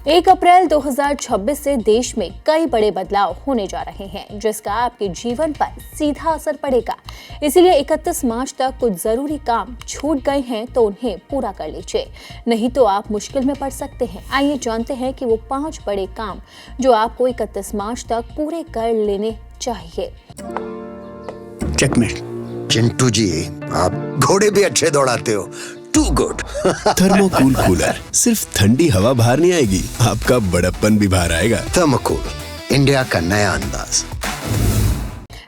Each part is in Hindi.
1 अप्रैल 2026 से देश में कई बड़े बदलाव होने जा रहे हैं, जिसका आपके जीवन पर सीधा असर पड़ेगा। इसीलिए 31 मार्च तक कुछ जरूरी काम छूट गए हैं तो उन्हें पूरा कर लीजिए, नहीं तो आप मुश्किल में पड़ सकते हैं। आइए जानते हैं कि वो 5 बड़े काम जो आपको 31 मार्च तक पूरे कर लेने चाहिए। चेकमेट। चिंटू जी, आप घोड़े भी अच्छे दौड़ाते हो। To good. थर्मोकूल कूलर, सिर्फ ठंडी हवा बाहर नहीं आएगी, आपका बड़प्पन भी बाहर आएगा। थर्मोकूल, इंडिया का नया अंदाज।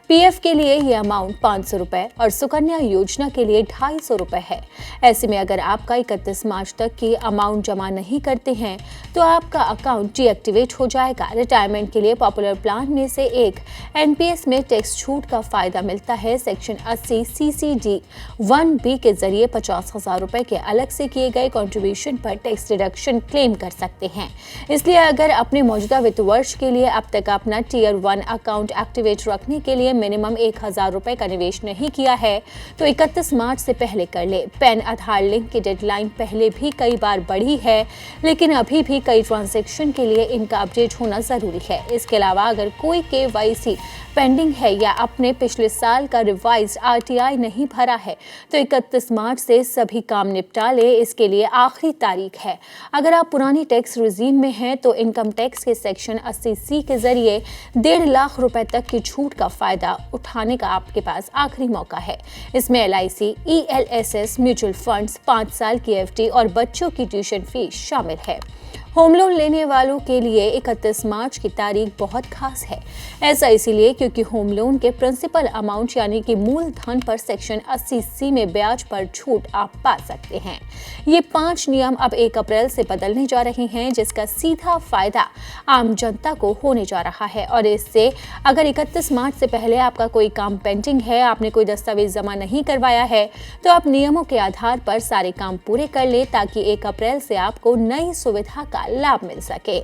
पीएफ के लिए ये अमाउंट 500 रुपए और सुकन्या योजना के लिए 250 रुपए है। ऐसे में अगर आपका 31 मार्च तक की अमाउंट जमा नहीं करते हैं तो आपका अकाउंट डीएक्टिवेट हो जाएगा। रिटायरमेंट के लिए पॉपुलर प्लान में से एक एनपीएस में टैक्स छूट का फायदा मिलता है। सेक्शन 80 CCD 1B के जरिए 50,000 रुपए के अलग से किए गए कंट्रीब्यूशन पर टैक्स डिडक्शन क्लेम कर सकते हैं। इसलिए अगर अपने मौजूदा वित्त वर्ष के लिए अब तक अपना Tier 1 अकाउंट एक्टिवेट रखने के लिए मिनिमम 1,000 रुपए का निवेश नहीं किया है तो 31 मार्च से पहले कर ले। पैन आधार लिंक की डेडलाइन पहले भी कई बार बढ़ी है, लेकिन अभी भी कई ट्रांजैक्शन के लिए इनका अपडेट होना जरूरी है। इसके अलावा अगर कोई KYC पेंडिंग है या अपने पिछले साल का रिवाइज्ड RTI नहीं भरा है तो 31 मार्च से सभी काम निपटा ले। इसके लिए आखिरी तारीख है। अगर आप पुरानी टैक्स रिजीम में हैं तो इनकम टैक्स के सेक्शन 80C के जरिए 1.5 लाख रुपए तक की छूट का फायदा उठाने का आपके पास आखिरी मौका है। इसमें LIC, ELSS, म्यूचुअल फंड्स, 5 साल की FD और बच्चों की ट्यूशन फीस शामिल है। होम लोन लेने वालों के लिए 31 मार्च की तारीख बहुत खास है। ऐसा इसीलिए क्योंकि होम लोन के प्रिंसिपल अमाउंट यानी कि मूलधन पर सेक्शन 80C में ब्याज पर छूट आप पा सकते हैं। ये 5 नियम अब 1 अप्रैल से बदलने जा रहे हैं, जिसका सीधा फायदा आम जनता को होने जा रहा है। और इससे अगर 31 मार्च से पहले आपका कोई काम पेंडिंग है, आपने कोई दस्तावेज जमा नहीं करवाया है तो आप नियमों के आधार पर सारे काम पूरे कर ले ताकि 1 अप्रैल से आपको नई सुविधा का लाभ मिल सके।